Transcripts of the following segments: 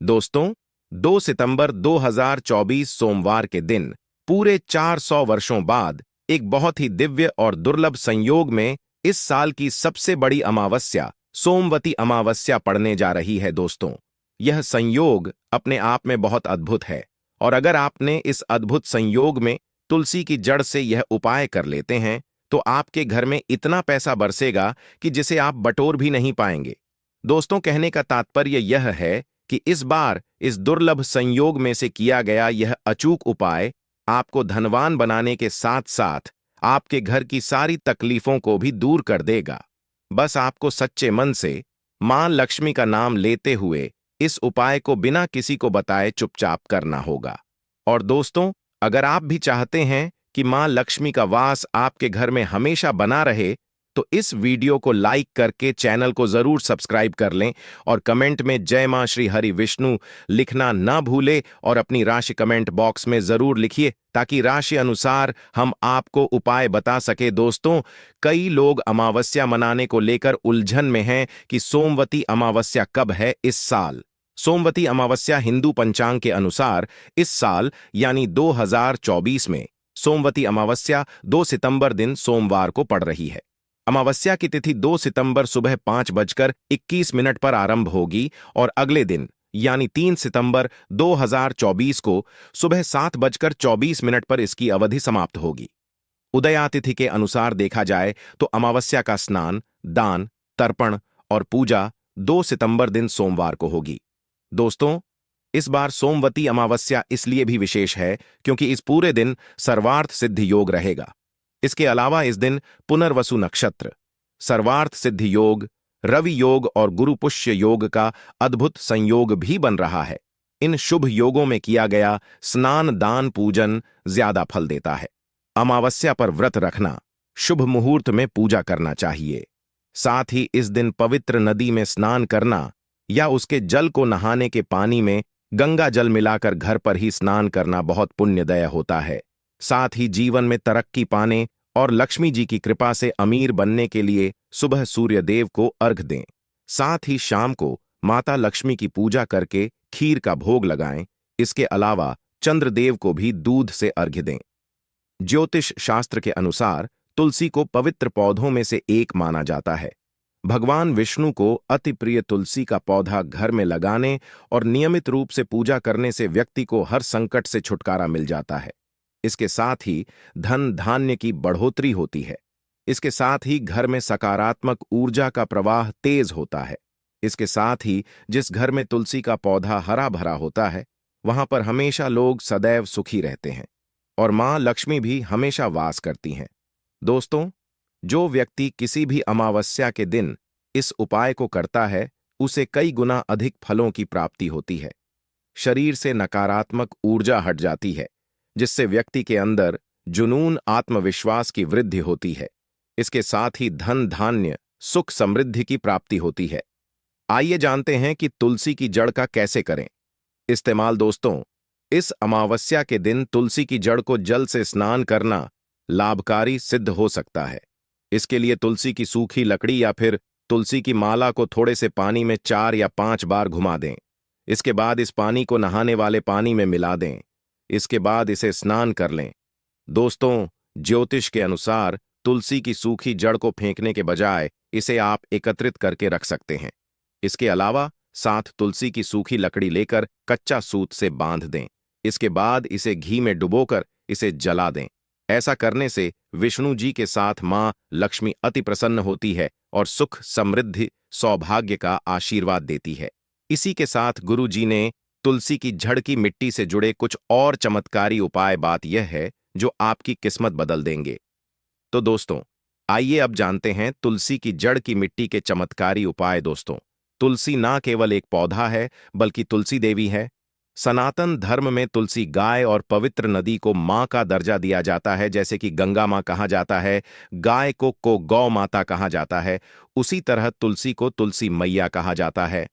दोस्तों, 2 सितंबर 2024 सोमवार के दिन पूरे 400 वर्षों बाद एक बहुत ही दिव्य और दुर्लभ संयोग में इस साल की सबसे बड़ी अमावस्या सोमवती अमावस्या पड़ने जा रही है। दोस्तों, यह संयोग अपने आप में बहुत अद्भुत है और अगर आपने इस अद्भुत संयोग में तुलसी की जड़ से यह उपाय कर लेते हैं तो आपके घर में इतना पैसा बरसेगा कि जिसे आप बटोर भी नहीं पाएंगे। दोस्तों, कहने का तात्पर्य यह है कि इस बार इस दुर्लभ संयोग में से किया गया यह अचूक उपाय आपको धनवान बनाने के साथ साथ आपके घर की सारी तकलीफों को भी दूर कर देगा। बस आपको सच्चे मन से मां लक्ष्मी का नाम लेते हुए इस उपाय को बिना किसी को बताए चुपचाप करना होगा। और दोस्तों, अगर आप भी चाहते हैं कि मां लक्ष्मी का वास आपके घर में हमेशा बना रहे तो इस वीडियो को लाइक करके चैनल को जरूर सब्सक्राइब कर लें और कमेंट में जय मां श्री हरि विष्णु लिखना ना भूले और अपनी राशि कमेंट बॉक्स में जरूर लिखिए ताकि राशि अनुसार हम आपको उपाय बता सके। दोस्तों, कई लोग अमावस्या मनाने को लेकर उलझन में हैं कि सोमवती अमावस्या कब है इस साल। सोमवती अमावस्या हिंदू पंचांग के अनुसार इस साल यानी 2024 में सोमवती अमावस्या 2 सितंबर दिन सोमवार को पड़ रही है। अमावस्या की तिथि 2 सितंबर सुबह 5:21 पर आरंभ होगी और अगले दिन यानी 3 सितंबर 2024 को सुबह 7:24 पर इसकी अवधि समाप्त होगी। उदयातिथि के अनुसार देखा जाए तो अमावस्या का स्नान, दान, तर्पण और पूजा 2 सितंबर दिन सोमवार को होगी। दोस्तों, इस बार सोमवती अमावस्या इसलिए भी विशेष है क्योंकि इस पूरे दिन सर्वार्थ सिद्धि योग रहेगा। इसके अलावा इस दिन पुनर्वसु नक्षत्र, सर्वार्थ सिद्धि योग, रवि योग और गुरु पुष्य योग का अद्भुत संयोग भी बन रहा है। इन शुभ योगों में किया गया स्नान, दान, पूजन ज्यादा फल देता है। अमावस्या पर व्रत रखना, शुभ मुहूर्त में पूजा करना चाहिए। साथ ही इस दिन पवित्र नदी में स्नान करना या उसके जल को नहाने के पानी में गंगा जल मिलाकर घर पर ही स्नान करना बहुत पुण्यदय होता है। साथ ही जीवन में तरक्की पाने और लक्ष्मी जी की कृपा से अमीर बनने के लिए सुबह सूर्य देव को अर्घ दें। साथ ही शाम को माता लक्ष्मी की पूजा करके खीर का भोग लगाएं। इसके अलावा चंद्रदेव को भी दूध से अर्घ्य दें। ज्योतिष शास्त्र के अनुसार तुलसी को पवित्र पौधों में से एक माना जाता है। भगवान विष्णु को अति प्रिय तुलसी का पौधा घर में लगाने और नियमित रूप से पूजा करने से व्यक्ति को हर संकट से छुटकारा मिल जाता है। इसके साथ ही धन धान्य की बढ़ोतरी होती है। इसके साथ ही घर में सकारात्मक ऊर्जा का प्रवाह तेज होता है। इसके साथ ही जिस घर में तुलसी का पौधा हरा भरा होता है वहां पर हमेशा लोग सदैव सुखी रहते हैं और मां लक्ष्मी भी हमेशा वास करती हैं। दोस्तों, जो व्यक्ति किसी भी अमावस्या के दिन इस उपाय को करता है उसे कई गुना अधिक फलों की प्राप्ति होती है। शरीर से नकारात्मक ऊर्जा हट जाती है जिससे व्यक्ति के अंदर जुनून, आत्मविश्वास की वृद्धि होती है। इसके साथ ही धन धान्य, सुख समृद्धि की प्राप्ति होती है। आइए जानते हैं कि तुलसी की जड़ का कैसे करें इस्तेमाल। दोस्तों, इस अमावस्या के दिन तुलसी की जड़ को जल से स्नान करना लाभकारी सिद्ध हो सकता है। इसके लिए तुलसी की सूखी लकड़ी या फिर तुलसी की माला को थोड़े से पानी में 4 या 5 बार घुमा दें। इसके बाद इस पानी को नहाने वाले पानी में मिला दें। इसके बाद इसे स्नान कर लें। दोस्तों, ज्योतिष के अनुसार तुलसी की सूखी जड़ को फेंकने के बजाय इसे आप एकत्रित करके रख सकते हैं। इसके अलावा साथ तुलसी की सूखी लकड़ी लेकर कच्चा सूत से बांध दें। इसके बाद इसे घी में डुबोकर इसे जला दें। ऐसा करने से विष्णु जी के साथ मां लक्ष्मी अति प्रसन्न होती है और सुख, समृद्धि, सौभाग्य का आशीर्वाद देती है। इसी के साथ गुरु जी ने तुलसी की जड़ की मिट्टी से जुड़े कुछ और चमत्कारी उपाय बात यह है जो आपकी किस्मत बदल देंगे। तो दोस्तों, आइए अब जानते हैं तुलसी की जड़ की मिट्टी के चमत्कारी उपाय। दोस्तों, तुलसी ना केवल एक पौधा है बल्कि तुलसी देवी है। सनातन धर्म में तुलसी गाय और पवित्र नदी को मां का दर्जा दिया जाता है। जैसे कि गंगा मां कहा जाता है, गाय को गौ माता कहा जाता है, उसी तरह तुलसी को तुलसी मैया कहा जाता है।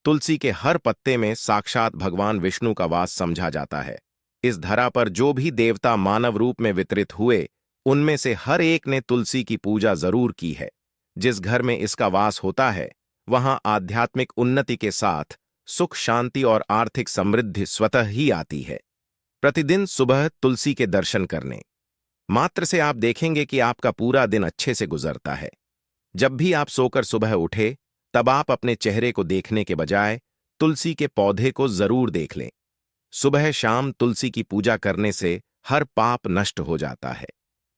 तुलसी के हर पत्ते में साक्षात भगवान विष्णु का वास समझा जाता है। इस धरा पर जो भी देवता मानव रूप में वितरित हुए उनमें से हर एक ने तुलसी की पूजा जरूर की है। जिस घर में इसका वास होता है वहां आध्यात्मिक उन्नति के साथ सुख, शांति और आर्थिक समृद्धि स्वतः ही आती है। प्रतिदिन सुबह तुलसी के दर्शन करने मात्र से आप देखेंगे कि आपका पूरा दिन अच्छे से गुजरता है। जब भी आप सोकर सुबह उठे, तब आप अपने चेहरे को देखने के बजाय तुलसी के पौधे को जरूर देख लें। सुबह शाम तुलसी की पूजा करने से हर पाप नष्ट हो जाता है।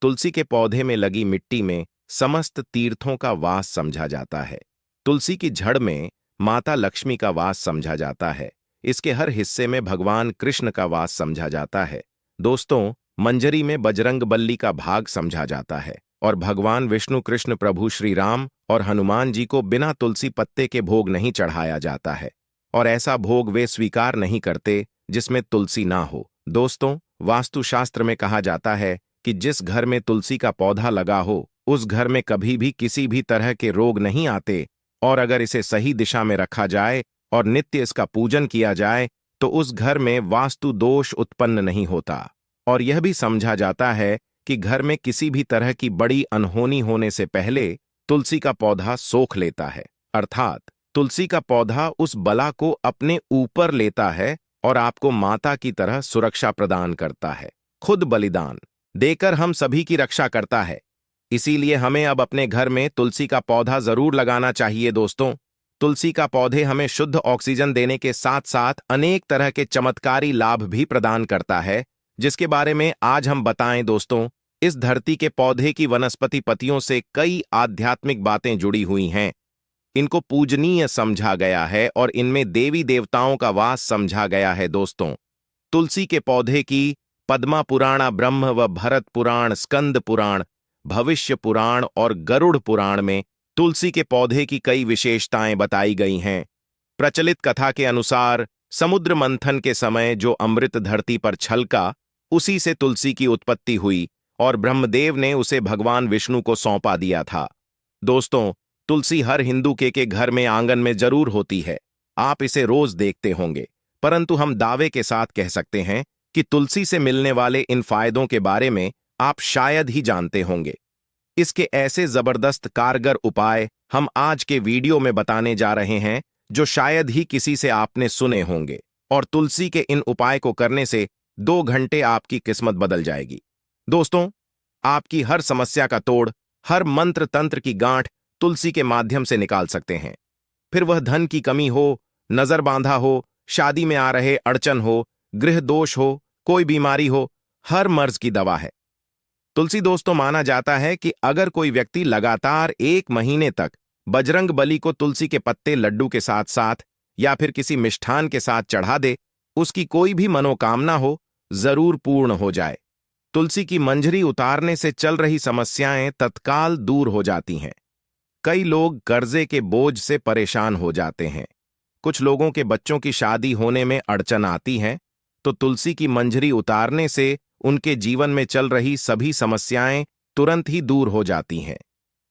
तुलसी के पौधे में लगी मिट्टी में समस्त तीर्थों का वास समझा जाता है। तुलसी की जड़ में माता लक्ष्मी का वास समझा जाता है। इसके हर हिस्से में भगवान कृष्ण का वास समझा जाता है। दोस्तों, मंजरी में बजरंगबली का भाग समझा जाता है और भगवान विष्णु, कृष्ण प्रभु श्री राम और हनुमान जी को बिना तुलसी पत्ते के भोग नहीं चढ़ाया जाता है, और ऐसा भोग वे स्वीकार नहीं करते जिसमें तुलसी ना हो। दोस्तों, वास्तुशास्त्र में कहा जाता है कि जिस घर में तुलसी का पौधा लगा हो, उस घर में कभी भी किसी भी तरह के रोग नहीं आते, और अगर इसे सही दिशा में रखा जाए और नित्य इसका पूजन किया जाए तो उस घर में वास्तु दोष उत्पन्न नहीं होता। और यह भी समझा जाता है कि घर में किसी भी तरह की बड़ी अनहोनी होने से पहले तुलसी का पौधा सोख लेता है, अर्थात तुलसी का पौधा उस बला को अपने ऊपर लेता है और आपको माता की तरह सुरक्षा प्रदान करता है। खुद बलिदान देकर हम सभी की रक्षा करता है। इसीलिए हमें अब अपने घर में तुलसी का पौधा जरूर लगाना चाहिए। दोस्तों, तुलसी का पौधे हमें शुद्ध ऑक्सीजन देने के साथ साथ अनेक तरह के चमत्कारी लाभ भी प्रदान करता है, जिसके बारे में आज हम बताएं। दोस्तों, इस धरती के पौधे की वनस्पति पत्तियों से कई आध्यात्मिक बातें जुड़ी हुई हैं। इनको पूजनीय समझा गया है और इनमें देवी देवताओं का वास समझा गया है। दोस्तों, तुलसी के पौधे की पद्मा पुराण, ब्रह्म व भरत पुराण, स्कंद पुराण, भविष्य पुराण और गरुड़ पुराण में तुलसी के पौधे की कई विशेषताएं बताई गई हैं। प्रचलित कथा के अनुसार समुद्र मंथन के समय जो अमृत धरती पर छलका, उसी से तुलसी की उत्पत्ति हुई और ब्रह्मदेव ने उसे भगवान विष्णु को सौंपा दिया था। दोस्तों, तुलसी हर हिंदू के घर में आंगन में जरूर होती है। आप इसे रोज देखते होंगे, परंतु हम दावे के साथ कह सकते हैं कि तुलसी से मिलने वाले इन फायदों के बारे में आप शायद ही जानते होंगे। इसके ऐसे जबरदस्त कारगर उपाय हम आज के वीडियो में बताने जा रहे हैं जो शायद ही किसी से आपने सुने होंगे, और तुलसी के इन उपाय को करने से 2 घंटे आपकी किस्मत बदल जाएगी। दोस्तों, आपकी हर समस्या का तोड़, हर मंत्र तंत्र की गांठ तुलसी के माध्यम से निकाल सकते हैं। फिर वह धन की कमी हो, नजर बांधा हो, शादी में आ रहे अड़चन हो, गृह दोष हो, कोई बीमारी हो, हर मर्ज की दवा है तुलसी। दोस्तों, माना जाता है कि अगर कोई व्यक्ति लगातार 1 महीने तक बजरंग बली को तुलसी के पत्ते लड्डू के साथ साथ या फिर किसी मिष्ठान के साथ चढ़ा दे, उसकी कोई भी मनोकामना हो जरूर पूर्ण हो जाए। तुलसी की मंजरी उतारने से चल रही समस्याएं तत्काल दूर हो जाती हैं। कई लोग कर्जे के बोझ से परेशान हो जाते हैं। कुछ लोगों के बच्चों की शादी होने में अड़चन आती है, तो तुलसी की मंजरी उतारने से उनके जीवन में चल रही सभी समस्याएं तुरंत ही दूर हो जाती हैं।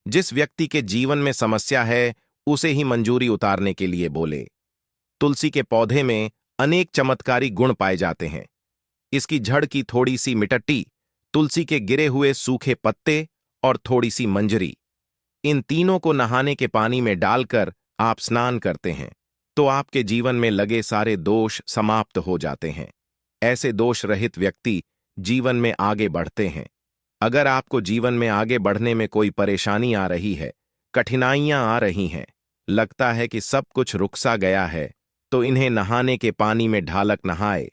जिस व्यक्ति के जीवन में समस्या है, उसे ही मंजूरी उतारने के लिए बोले। तुलसी के पौधे में अनेक चमत्कारी गुण पाए जाते हैं। इसकी जड़ की थोड़ी सी मिट्टी, तुलसी के गिरे हुए सूखे पत्ते और थोड़ी सी मंजरी, इन तीनों को नहाने के पानी में डालकर आप स्नान करते हैं तो आपके जीवन में लगे सारे दोष समाप्त हो जाते हैं। ऐसे दोष रहित व्यक्ति जीवन में आगे बढ़ते हैं। अगर आपको जीवन में आगे बढ़ने में कोई परेशानी आ रही है, कठिनाइयां आ रही हैं, लगता है कि सब कुछ रुक सा गया है, तो इन्हें नहाने के पानी में ढालक नहाए।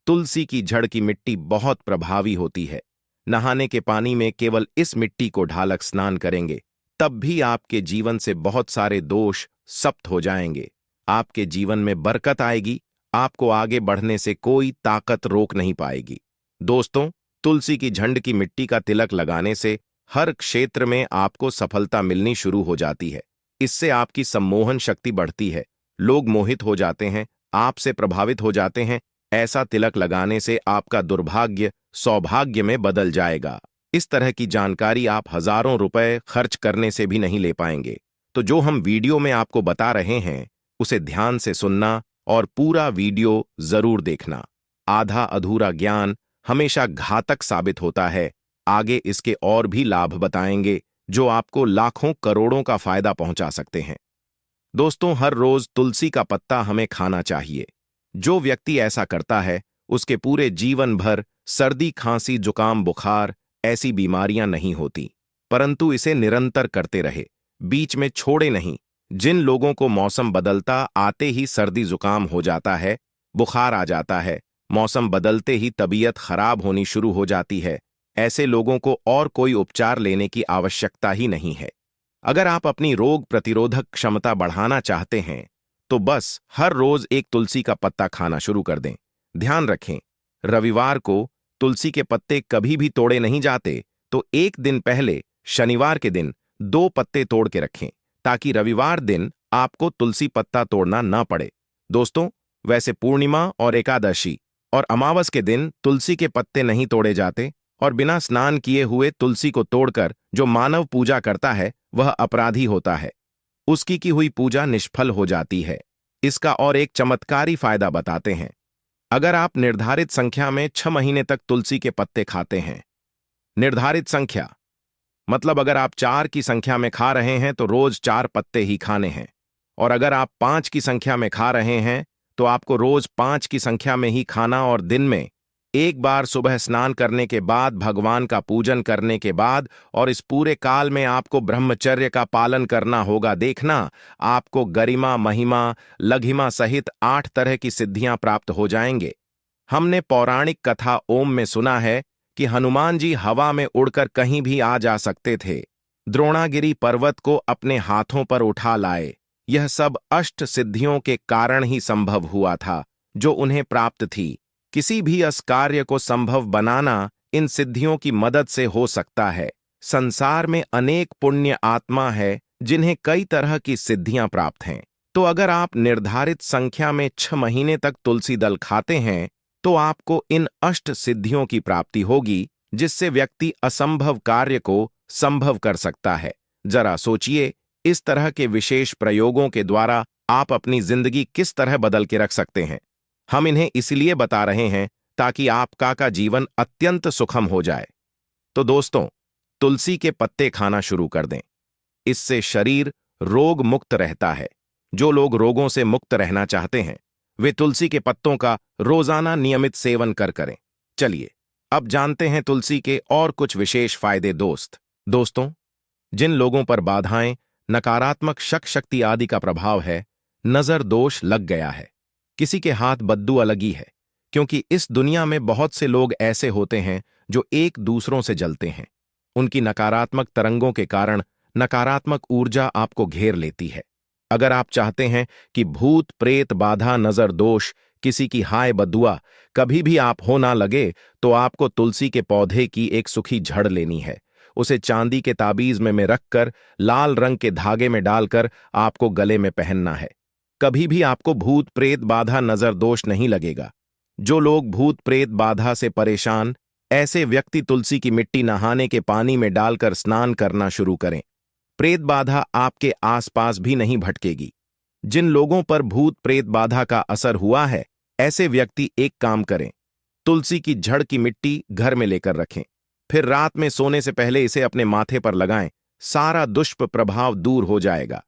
तुलसी की जड़ की मिट्टी बहुत प्रभावी होती है। नहाने के पानी में केवल इस मिट्टी को ढालक स्नान करेंगे, तब भी आपके जीवन से बहुत सारे दोष समाप्त हो जाएंगे। आपके जीवन में बरकत आएगी। आपको आगे बढ़ने से कोई ताकत रोक नहीं पाएगी। दोस्तों, तुलसी की झंड की मिट्टी का तिलक लगाने से हर क्षेत्र में आपको सफलता मिलनी शुरू हो जाती है। इससे आपकी सम्मोहन शक्ति बढ़ती है। लोग मोहित हो जाते हैं, आपसे प्रभावित हो जाते हैं। ऐसा तिलक लगाने से आपका दुर्भाग्य सौभाग्य में बदल जाएगा। इस तरह की जानकारी आप हजारों रुपए खर्च करने से भी नहीं ले पाएंगे। तो जो हम वीडियो में आपको बता रहे हैं, उसे ध्यान से सुनना और पूरा वीडियो जरूर देखना। आधा अधूरा ज्ञान हमेशा घातक साबित होता है। आगे इसके और भी लाभ बताएंगे जो आपको लाखों करोड़ों का फायदा पहुंचा सकते हैं। दोस्तों, हर रोज तुलसी का पत्ता हमें खाना चाहिए। जो व्यक्ति ऐसा करता है उसके पूरे जीवन भर सर्दी, खांसी, जुकाम, बुखार ऐसी बीमारियां नहीं होती। परंतु इसे निरंतर करते रहे, बीच में छोड़े नहीं। जिन लोगों को मौसम बदलता आते ही सर्दी जुकाम हो जाता है, बुखार आ जाता है, मौसम बदलते ही तबीयत खराब होनी शुरू हो जाती है, ऐसे लोगों को और कोई उपचार लेने की आवश्यकता ही नहीं है। अगर आप अपनी रोग प्रतिरोधक क्षमता बढ़ाना चाहते हैं तो बस हर रोज एक तुलसी का पत्ता खाना शुरू कर दें। ध्यान रखें, रविवार को तुलसी के पत्ते कभी भी तोड़े नहीं जाते, तो एक दिन पहले शनिवार के दिन 2 पत्ते तोड़ के रखें ताकि रविवार दिन आपको तुलसी पत्ता तोड़ना ना पड़े। दोस्तों, वैसे पूर्णिमा और एकादशी और अमावस के दिन तुलसी के पत्ते नहीं तोड़े जाते, और बिना स्नान किए हुए तुलसी को तोड़कर जो मानव पूजा करता है वह अपराधी होता है। उसकी की हुई पूजा निष्फल हो जाती है। इसका और एक चमत्कारी फायदा बताते हैं। अगर आप निर्धारित संख्या में 6 महीने तक तुलसी के पत्ते खाते हैं, निर्धारित संख्या मतलब अगर आप 4 की संख्या में खा रहे हैं तो रोज 4 पत्ते ही खाने हैं, और अगर आप 5 की संख्या में खा रहे हैं तो आपको रोज 5 की संख्या में ही खाना, और दिन में एक बार सुबह स्नान करने के बाद, भगवान का पूजन करने के बाद, और इस पूरे काल में आपको ब्रह्मचर्य का पालन करना होगा। देखना, आपको गरिमा, महिमा, लघिमा सहित 8 तरह की सिद्धियां प्राप्त हो जाएंगे। हमने पौराणिक कथा ओम में सुना है कि हनुमान जी हवा में उड़कर कहीं भी आ जा सकते थे, द्रोणागिरी पर्वत को अपने हाथों पर उठा लाए। यह सब अष्ट सिद्धियों के कारण ही संभव हुआ था जो उन्हें प्राप्त थी। किसी भी कार्य को संभव बनाना इन सिद्धियों की मदद से हो सकता है। संसार में अनेक पुण्य आत्मा है जिन्हें कई तरह की सिद्धियां प्राप्त हैं। तो अगर आप निर्धारित संख्या में 6 महीने तक तुलसी दल खाते हैं तो आपको इन अष्ट सिद्धियों की प्राप्ति होगी, जिससे व्यक्ति असंभव कार्य को संभव कर सकता है। जरा सोचिए, इस तरह के विशेष प्रयोगों के द्वारा आप अपनी जिंदगी किस तरह बदल के रख सकते हैं। हम इन्हें इसलिए बता रहे हैं ताकि आपका का जीवन अत्यंत सुखम हो जाए। तो दोस्तों, तुलसी के पत्ते खाना शुरू कर दें। इससे शरीर रोग मुक्त रहता है। जो लोग रोगों से मुक्त रहना चाहते हैं वे तुलसी के पत्तों का रोजाना नियमित सेवन करें। चलिए अब जानते हैं तुलसी के और कुछ विशेष फायदे। दोस्तों, जिन लोगों पर बाधाएं, नकारात्मक शक्ति आदि का प्रभाव है, नजर दोष लग गया है, किसी के हाथ बद्दुआ लगी है, क्योंकि इस दुनिया में बहुत से लोग ऐसे होते हैं जो एक दूसरों से जलते हैं। उनकी नकारात्मक तरंगों के कारण नकारात्मक ऊर्जा आपको घेर लेती है। अगर आप चाहते हैं कि भूत प्रेत बाधा, नजर दोष, किसी की हाय बद्दुआ कभी भी आप हो ना लगे, तो आपको तुलसी के पौधे की एक सूखी झड़ लेनी है। उसे चांदी के ताबीज में रखकर लाल रंग के धागे में डालकर आपको गले में पहनना है। कभी भी आपको भूत प्रेत बाधा, नजर दोष नहीं लगेगा। जो लोग भूत प्रेत बाधा से परेशान, ऐसे व्यक्ति तुलसी की मिट्टी नहाने के पानी में डालकर स्नान करना शुरू करें। प्रेत बाधा आपके आसपास भी नहीं भटकेगी। जिन लोगों पर भूत प्रेत बाधा का असर हुआ है, ऐसे व्यक्ति एक काम करें, तुलसी की जड़ की मिट्टी घर में लेकर रखें, फिर रात में सोने से पहले इसे अपने माथे पर लगाएं। सारा दुष्प्रभाव दूर हो जाएगा।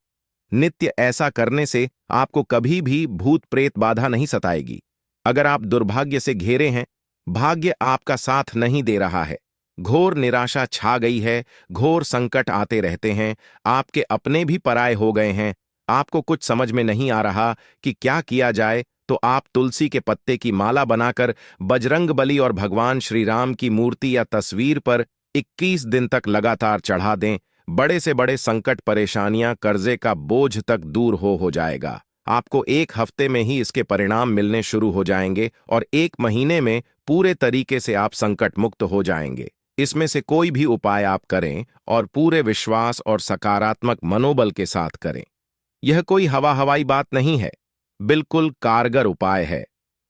नित्य ऐसा करने से आपको कभी भी भूत प्रेत बाधा नहीं सताएगी। अगर आप दुर्भाग्य से घिरे हैं, भाग्य आपका साथ नहीं दे रहा है, घोर निराशा छा गई है, घोर संकट आते रहते हैं, आपके अपने भी पराये हो गए हैं, आपको कुछ समझ में नहीं आ रहा कि क्या किया जाए, तो आप तुलसी के पत्ते की माला बनाकर बजरंगबली और भगवान श्री राम की मूर्ति या तस्वीर पर 21 दिन तक लगातार चढ़ा दें। बड़े से बड़े संकट, परेशानियां, कर्जे का बोझ तक दूर हो जाएगा। आपको 1 हफ्ते में ही इसके परिणाम मिलने शुरू हो जाएंगे और 1 महीने में पूरे तरीके से आप संकट मुक्त हो जाएंगे। इसमें से कोई भी उपाय आप करें और पूरे विश्वास और सकारात्मक मनोबल के साथ करें। यह कोई हवाई बात नहीं है, बिल्कुल कारगर उपाय है।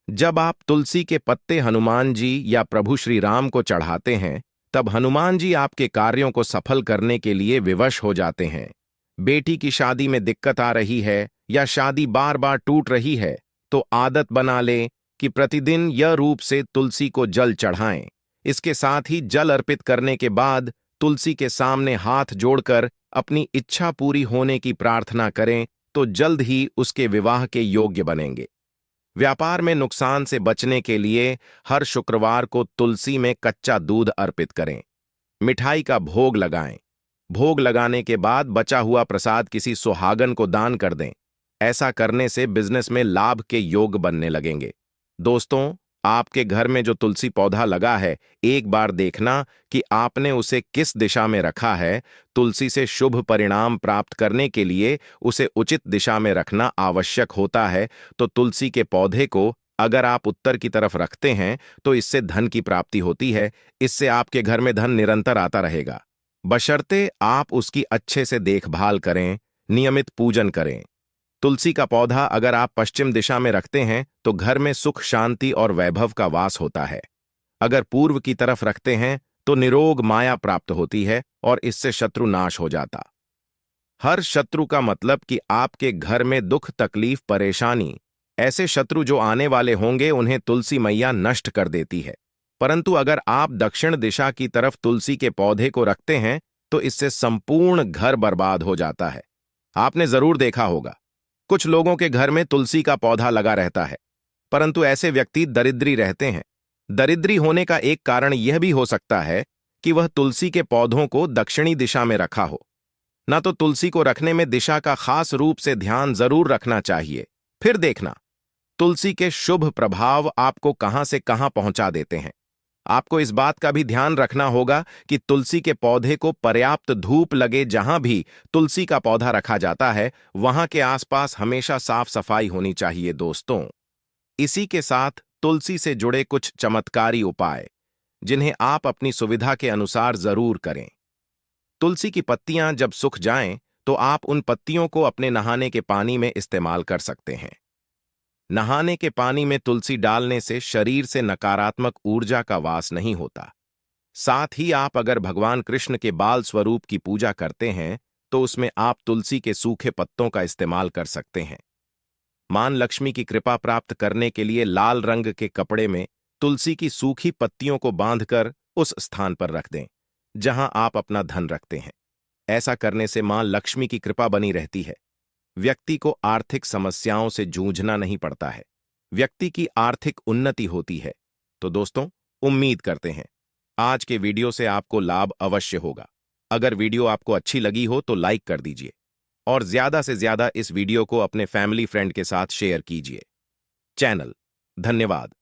जब आप तुलसी के पत्ते हनुमान जी या प्रभु श्री राम को चढ़ाते हैं, तब हनुमान जी आपके कार्यों को सफल करने के लिए विवश हो जाते हैं। बेटी की शादी में दिक्कत आ रही है या शादी बार बार टूट रही है, तो आदत बना लें कि प्रतिदिन यह रूप से तुलसी को जल चढ़ाएं। इसके साथ ही जल अर्पित करने के बाद तुलसी के सामने हाथ जोड़कर अपनी इच्छा पूरी होने की प्रार्थना करें। तो जल्द ही उसके विवाह के योग्य बनेंगे। व्यापार में नुकसान से बचने के लिए हर शुक्रवार को तुलसी में कच्चा दूध अर्पित करें। मिठाई का भोग लगाएं। भोग लगाने के बाद बचा हुआ प्रसाद किसी सुहागन को दान कर दें। ऐसा करने से बिजनेस में लाभ के योग बनने लगेंगे। दोस्तों, आपके घर में जो तुलसी पौधा लगा है, एक बार देखना कि आपने उसे किस दिशा में रखा है। तुलसी से शुभ परिणाम प्राप्त करने के लिए उसे उचित दिशा में रखना आवश्यक होता है। तो तुलसी के पौधे को अगर आप उत्तर की तरफ रखते हैं तो इससे धन की प्राप्ति होती है। इससे आपके घर में धन निरंतर आता रहेगा, बशर्ते आप उसकी अच्छे से देखभाल करें, नियमित पूजन करें। तुलसी का पौधा अगर आप पश्चिम दिशा में रखते हैं तो घर में सुख, शांति और वैभव का वास होता है। अगर पूर्व की तरफ रखते हैं तो निरोग माया प्राप्त होती है और इससे शत्रु नाश हो जाता। हर शत्रु का मतलब कि आपके घर में दुख, तकलीफ, परेशानी, ऐसे शत्रु जो आने वाले होंगे उन्हें तुलसी मैया नष्ट कर देती है। परंतु अगर आप दक्षिण दिशा की तरफ तुलसी के पौधे को रखते हैं तो इससे संपूर्ण घर बर्बाद हो जाता है। आपने जरूर देखा होगा, कुछ लोगों के घर में तुलसी का पौधा लगा रहता है, परंतु ऐसे व्यक्ति दरिद्री रहते हैं। दरिद्री होने का एक कारण यह भी हो सकता है कि वह तुलसी के पौधों को दक्षिणी दिशा में रखा हो। ना तो तुलसी को रखने में दिशा का खास रूप से ध्यान जरूर रखना चाहिए। फिर देखना तुलसी के शुभ प्रभाव आपको कहां से कहां पहुंचा देते हैं। आपको इस बात का भी ध्यान रखना होगा कि तुलसी के पौधे को पर्याप्त धूप लगे। जहां भी तुलसी का पौधा रखा जाता है वहां के आसपास हमेशा साफ सफाई होनी चाहिए। दोस्तों, इसी के साथ तुलसी से जुड़े कुछ चमत्कारी उपाय जिन्हें आप अपनी सुविधा के अनुसार जरूर करें। तुलसी की पत्तियां जब सूख जाएं तो आप उन पत्तियों को अपने नहाने के पानी में इस्तेमाल कर सकते हैं। नहाने के पानी में तुलसी डालने से शरीर से नकारात्मक ऊर्जा का वास नहीं होता। साथ ही आप अगर भगवान कृष्ण के बाल स्वरूप की पूजा करते हैं तो उसमें आप तुलसी के सूखे पत्तों का इस्तेमाल कर सकते हैं। मां लक्ष्मी की कृपा प्राप्त करने के लिए लाल रंग के कपड़े में तुलसी की सूखी पत्तियों को बांधकर उस स्थान पर रख दें जहां आप अपना धन रखते हैं। ऐसा करने से मां लक्ष्मी की कृपा बनी रहती है। व्यक्ति को आर्थिक समस्याओं से जूझना नहीं पड़ता है। व्यक्ति की आर्थिक उन्नति होती है। तो दोस्तों, उम्मीद करते हैं आज के वीडियो से आपको लाभ अवश्य होगा। अगर वीडियो आपको अच्छी लगी हो तो लाइक कर दीजिए और ज्यादा से ज्यादा इस वीडियो को अपने फैमिली फ्रेंड के साथ शेयर कीजिए। धन्यवाद।